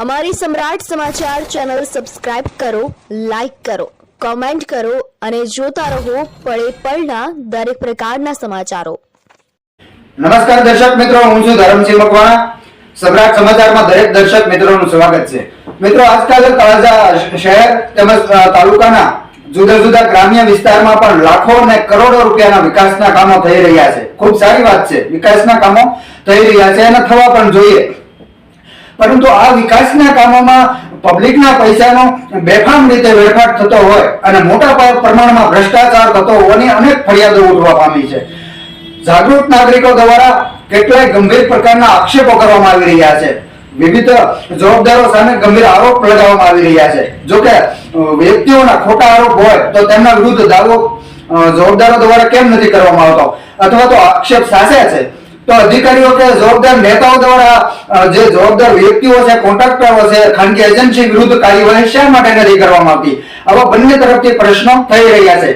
અમારી સમ્રાટ સમાચાર ચેનલ સબસ્ક્રાઇબ કરો, લાઇક કરો, કોમેન્ટ કરો અને જોતા રહો પળે પળના દરેક પ્રકારના સમાચારો। નમસ્કાર દર્શક મિત્રો, હું છું ધરમસિંહ મકવાણા। સમ્રાટ સમાચારમાં દરેક દર્શક મિત્રોનું સ્વાગત છે। મિત્રો, આજકાલ તળાજા શહેર તેમજ તાલુકાના જુદા જુદા ગ્રામ્ય વિસ્તારમાં પણ લાખો અને કરોડો રૂપિયાના વિકાસના કામો થઈ રહ્યા છે। ખૂબ સારી વાત છે, વિકાસના કામો થઈ રહ્યા છે અને થવા પણ જોઈએ। પરંતુ આ વિકાસના કામોમાં પબ્લિકના પૈસાનો બેફામ રીતે વેડફાટ થતો હોય અને મોટા પ્રમાણમાં ભ્રષ્ટાચાર થતો હોવાની અનેક ફરિયાદો ઉઠવા પામી છે। જાગૃત નાગરિકો દ્વારા કેટલાય ગંભીર પ્રકારના આક્ષેપો કરવામાં આવી રહ્યા છે। વિવિધ જવાબદારો સામે ગંભીર આરોપ લગાવવામાં આવી રહ્યા છે। જો કે વ્યક્તિઓના ખોટા આરોપ હોય તો તેમના વિરુદ્ધ દાવો જવાબદારો દ્વારા કેમ નથી કરવામાં આવતો અથવા તો આક્ષેપ સાચા છે તો અધિકારીઓ કે જવાબદાર નેતાઓ દ્વારા જે જવાબદાર વ્યક્તિઓ છે, કોન્ટ્રાક્ટરો છે, ખાનગી એજન્સી વિરુદ્ધ કાર્યવાહી શા માટે નથી કરવામાં આવતી? આવા બંને તરફથી પ્રશ્નો થઈ રહ્યા છે।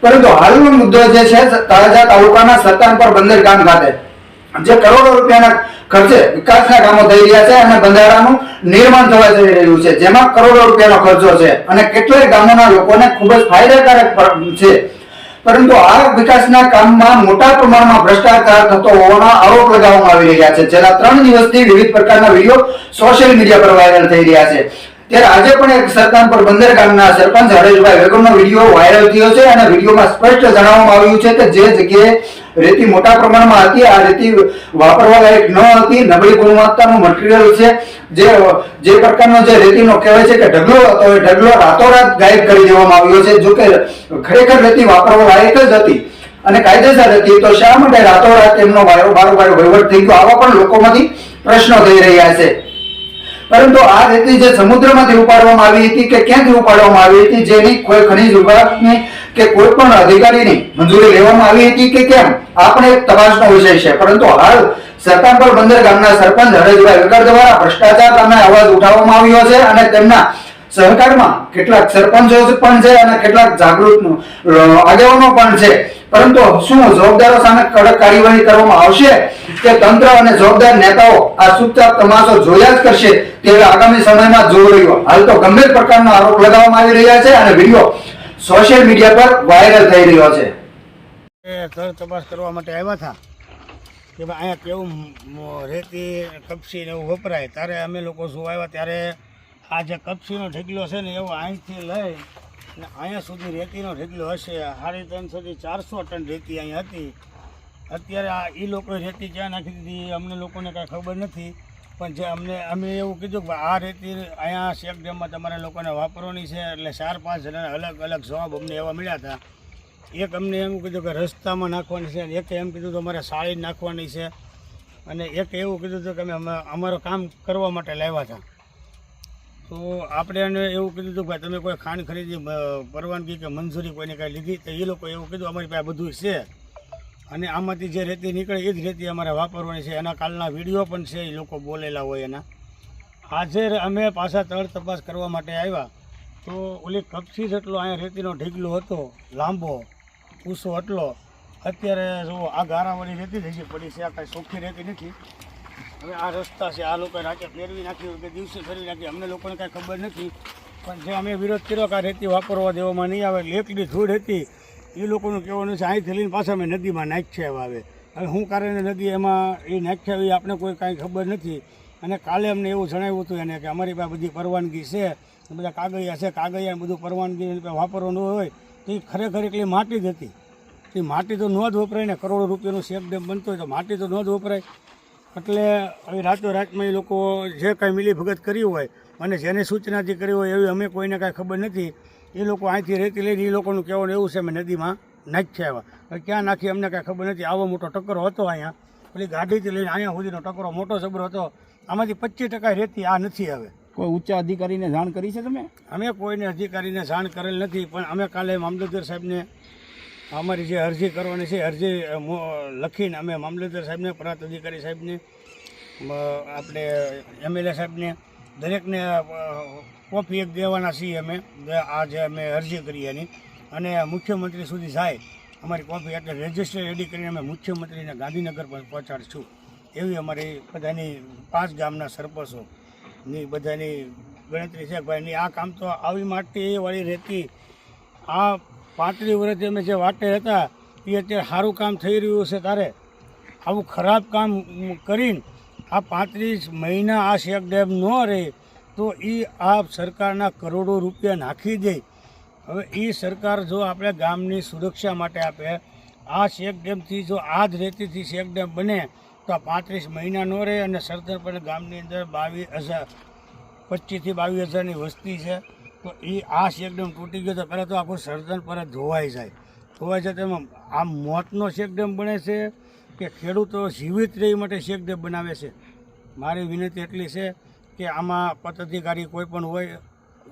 પરંતુ હાલનો મુદ્દો જે છે, તળાજા તાલુકાના સરતાનપર બંદર ગામ ખાતે જે કરોડો રૂપિયાના ખર્ચે વિકાસના કામો થઈ રહ્યા છે અને બંધારાનું નિર્માણ થવા જઈ રહ્યું છે, જેમાં કરોડો રૂપિયાનો ખર્ચો છે અને કેટલાય ગામોના લોકોને ખૂબ જ ફાયદાકારક છે। પરંતુ આ વિકાસના કામમાં મોટા પ્રમાણમાં ભ્રષ્ટાચાર થતો હોવાના આરોપ લગાવવામાં આવી રહ્યા છે। છેલ્લા 3 દિવસથી વિવિધ પ્રકારના વિડીયો સોશિયલ મીડિયા પર વાયરલ થઈ રહ્યા છે। ત્યારે આજે પણ એક સરતાનપર બંદર ગામના સરપંચ હરેશભાઈ વેગમનો વિડીયો વાયરલ થયો છે અને વિડીયોમાં સ્પષ્ટ જણાવવામાં આવ્યું છે કે જે જગ્યાએ રેતી મોટા પ્રમાણમાં હતી, આ રેતી વાપરવા લાયક ન હતી, નબળી ગુણવત્તાનું મટીરીયલ છે। જે પ્રકારનો જે રેતીનો કહેવાય છે કે ઢગલો હતો, એ ઢગલો રાતોરાત ગાયબ કરી દેવામાં આવ્યો છે। જો કે ખરેખર રેતી વાપરવા લાયક જ હતી અને કાયદેસર હતી, તો શા માટે રાતોરાત એમનો બારોબાર વહીવટ થઈ ગયો? આવા પણ લોકોમાંથી પ્રશ્નો થઈ રહ્યા છે। પરંતુ આ રેતી જે સમુદ્રમાંથી ઉપાડવામાં આવી હતી કે ક્યાંથી ઉપાડવામાં આવી હતી, જેની કોઈ ખનિજ વિભાગની કે કોઈ પણ અધિકારીની મંજૂરી લેવામાં આવી હતી કે કેમ, આ પણ એક તપાસનો વિષય છે। પરંતુ હાલ સરતાનપર બંદર ગામના સરપંચ હરેશભાઈ વેગડ દ્વારા ભ્રષ્ટાચાર સામે અવાજ ઉઠાવવામાં આવ્યો છે અને તેમના સહકારમાં કેટલાક સરપંચો પણ છે અને કેટલાક જાગૃત આગેવાનો પણ છે। પરંતુ શું જવાબદારો સામે કડક કાર્યવાહી કરવામાં આવશે કે તંત્ર અને જવાબદાર નેતાઓ આ ચૂપચાપ તમાશો જોયા જ કરશે, તે આગામી સમયમાં જોઈ રહ્યો? હાલ તો ગંભીર પ્રકારના આરોપ લગાવવામાં આવી રહ્યા છે અને વિડીયો સોશિયલ મીડિયા પર વાયરલ થઈ રહ્યો છે। તપાસ કરવા માટે આવ્યા હતા કે ભાઈ અહીંયા કેવું રેતી કપસી ને એવું વપરાય, ત્યારે અમે લોકો શું આવ્યા ત્યારે આ જે કપસીનો ઢગલો છે ને એવો અહીંથી લઈ અને અહીંયા સુધી રેતીનો ઢગલો હશે, 350 થી 400 ટન રેતી અહીં હતી। અત્યારે આ એ લોકોએ રેતી ક્યાં નાખી દીધી અમને લોકોને કાંઈ ખબર નથી, પણ જે અમે એવું કીધું કે આ રેતી અહીંયા શેક ડેમમાં તમારે લોકોને વાપરવાની છે, એટલે 4-5 જણાના અલગ અલગ જવાબ અમને એવા મળ્યા હતા। એક અમને એમ કીધું કે રસ્તામાં નાખવાની છે, એક એમ કીધું કે અમારે સાળી નાખવાની છે, અને એક એવું કીધું હતું કે અમે અમારું કામ કરવા માટે લાવ્યા હતા। તો આપણે એને એવું કીધું હતું કે ભાઈ તમે કોઈ ખાંડ ખરીદી પરવાનગી કે મંજૂરી કોઈને કાંઈ લીધી? તો એ લોકો એવું કીધું અમારી પાસે બધું છે અને આમાંથી જે રેતી નીકળે એ જ રેતી અમારે વાપરવાની છે। એના કાલના વિડીયો પણ છે, એ લોકો બોલેલા હોય એના। આજે અમે પાછા તળ તપાસ કરવા માટે આવ્યા તો ઓલી કપસી જેટલો અહીંયા રેતીનો ઢીગલો હતો, લાંબો ઊંચો એટલો, અત્યારે જો આ ગારાવાળી રેતી થઈ પડી છે, આ કાંઈ ચોખ્ખી રેતી નથી। હવે આ રસ્તા છે, આ લોકોએ રાતે ફેરવી નાખી કે દિવસે ફેરવી નાખી, અમને લોકોને કાંઈ ખબર નથી, પણ જે અમે વિરોધ કર્યો કે આ રેતી વાપરવા દેવામાં નહીં આવે, એકલી ધૂળ હતી, એ લોકોનું કહેવાનું છે અહીંથી લઈને પાછા અમે નદીમાં નાખ્યા આવે। હવે શું કારણે નદી એમાં એ નાખ્યા એ આપણે કોઈ કાંઈ ખબર નથી। અને કાલે અમને એવું જણાવ્યું હતું એને કે અમારી પાસે બધી પરવાનગી છે, બધા કાગળિયા છે, કાગળિયા બધું પરવાનગી વાપરવાનું હોય તો એ ખરેખર એટલી માટી જ હતી। એ માટી તો ન જ વપરાય ને, કરોડો રૂપિયાનું શેક ડેમ બનતો હોય તો માટી તો ન જ વપરાય। એટલે હવે રાતોરાતમાં એ લોકો જે કાંઈ મિલીભગત કરી હોય અને જેની સૂચનાથી કરી હોય એવી અમે કોઈને કાંઈ ખબર નથી। એ લોકો અહીંથી રેતી લઈને એ લોકોનું કહેવાનું એવું છે અમે નદીમાં નાખ્યા આવ્યા, હવે ક્યાં નાખી અમને કાંઈ ખબર નથી। આવો મોટો ટકરો હતો અહીંયા, પેલી ગાડીથી લઈને અહીંયા સુધીનો ટકરો મોટો જબરો હતો, આમાંથી 25% રેતી આ નથી। હવે કોઈ ઉચ્ચ અધિકારીને જાણ કરી છે તમે? અમે કોઈને અધિકારીને જાણ કરેલ નથી, પણ અમે કાલે મામલતદાર સાહેબને અમારી જે અરજી કરવાની છે અરજી લખીને અમે મામલતદાર સાહેબને, પ્રાંત અધિકારી સાહેબને, આપણે MLA સાહેબને દરેકને કોપી એક દેવાના છીએ અમે, આ જે અમે અરજી કરી એની, અને મુખ્યમંત્રી સુધી જાય અમારી કોપી, એટલે રજિસ્ટર રેડી કરીને અમે મુખ્યમંત્રીને ગાંધીનગર પર પહોંચાડીશું એવી અમારી બધાની 5 ગામના સરપંચો ની બધાની ગણતરી છે ભાઈ ની આ કામ તો આવી માટી વાળી રેતી આ 35 વર્ષથી અમે જે વાટે હતા એ અત્યારે સારું કામ થઈ રહ્યું છે તારે આવું ખરાબ કામ કરીને આ 35 મહિના આ શેક ડેમ ન રહે તો એ આ સરકારના કરોડો રૂપિયા નાખી દે. હવે એ સરકાર જો આપણે ગામની સુરક્ષા માટે આપે આ શેક ડેમથી જો આ જ રેતીથી શેક ડેમ બને તો આ 35 મહિના ન રહે અને સરદારપણે ગામની અંદર 22,000 25,000 થી 22,000ની વસ્તી છે તો એ આ શેક ડેમ તૂટી ગયો તો પહેલાં તો આખું સરદારપર ધોવાઈ જાય તેમાં આ મોતનો શેક ડેમ બને છે કે ખેડૂતો જીવિત રહે માટે શેક ડેમ બનાવે છે. મારી વિનંતી એટલી છે કે આમાં પદાધિકારી કોઈ પણ હોય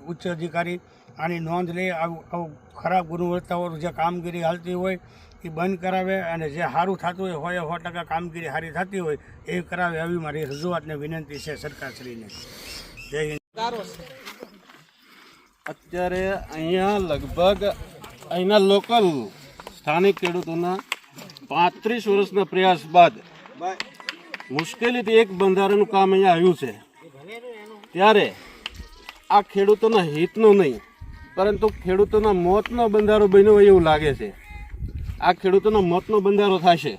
ઉચ્ચ અધિકારી આની નોંધ લે આવું ખરાબ ગુણવત્તાવાળું જે કામગીરી હાલતી હોય એ બંધ કરાવે અને જે સારું થતું હોય 100% કામગીરી સારી થતી હોય એ કરાવે એવી મારી રજૂઆતને વિનંતી છે સરકારશ્રીને. જય હિન્દ. અત્યારે અહીંયા લગભગ અહીંના લોકલ સ્થાનિક ખેડૂતોના 35 વર્ષના પ્રયાસ બાદ મુશ્કેલીથી એક બંધારણનું કામ અહીંયા આવ્યું છે. ત્યારે આ ખેડૂતોના હિતનો નહીં પરંતુ ખેડૂતોના મોતનો બંધારો બન્યો હોય એવું લાગે છે. આ ખેડૂતોના મોતનો બંધારો થશે.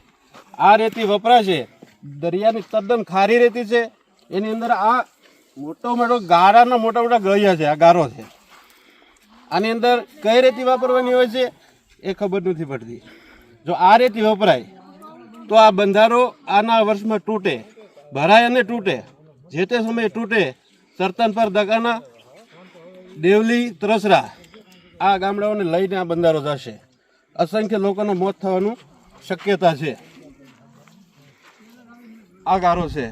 આ રેતી વપરાશે દરિયાની તદ્દન ખારી રેતી છે. એની અંદર આ મોટો ગારાના મોટા ગળિયા છે. આ ગારો છે. આની અંદર કઈ રેતી વાપરવાની હોય છે એ ખબર નથી પડતી. જો આ રેતી વપરાય તો આ બંધારો આના વર્ષમાં તૂટે, ભરાય અને તૂટે. જે તે સમયે તૂટે. સરતનપર, દગાના, દેવલી, ત્રસરા આ ગામડાઓને લઈને આ બંધારો થશે. અસંખ્ય લોકોના મોત થવાનું શક્યતા છે. આ ગારો છે,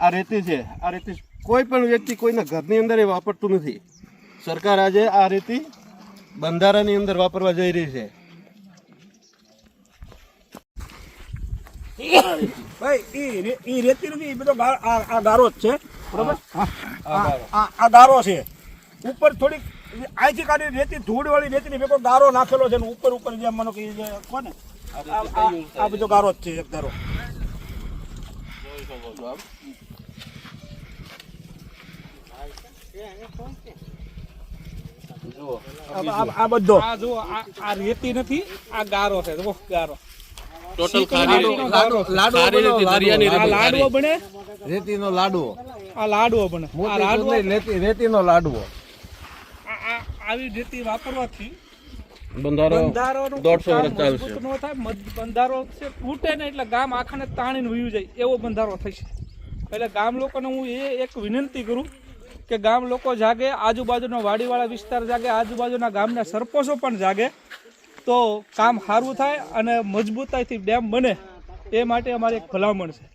આ રેતી છે. આ રેતી કોઈ પણ વ્યક્તિ કોઈના ઘરની અંદર એ વાપરતું નથી. સરકાર આજે આ રેતી બંધારાની અંદર વાપરવા જઈ રહી છે. ભાઈ એ રેતી નથી, એ બધો આ ગારો જ છે બરોબર. આ ગારો છે ઉપર થોડીક અહીંથી કાઢી રેતી ધૂળ વાળી રેતી ભેગો ગારો નાખેલો છે ને ઉપર જેમ માનો કે કોને આ બધો ગારો જ છે એક ગારો. આ બધો આ રેતી નથી, આ ગારો છે. ગારો ટોટલ લાડવો બને, રેતીનો લાડવો, આ લાડવો બને, આ લાડવો રેતીનો લાડવો. આવી રેતી વાપરવાથી બંધારો બંધારોનું 150 વર્ષ ચાલશે. મજબૂત ન થાય. બંધારો છે તૂટે ને એટલે ગામ આખાને તાણીને વયું જાય એવો બંધારો થશે. એટલે ગામ લોકોને હું એક વિનંતી કરું કે ગામ લોકો જાગે, આજુબાજુના વાડીવાળા વિસ્તાર જાગે, આજુબાજુના ગામના સરપંચો પણ જાગે તો કામ સારું થાય અને મજબૂતાઈથી ડેમ બને એ માટે અમારી એક ભલામણ છે.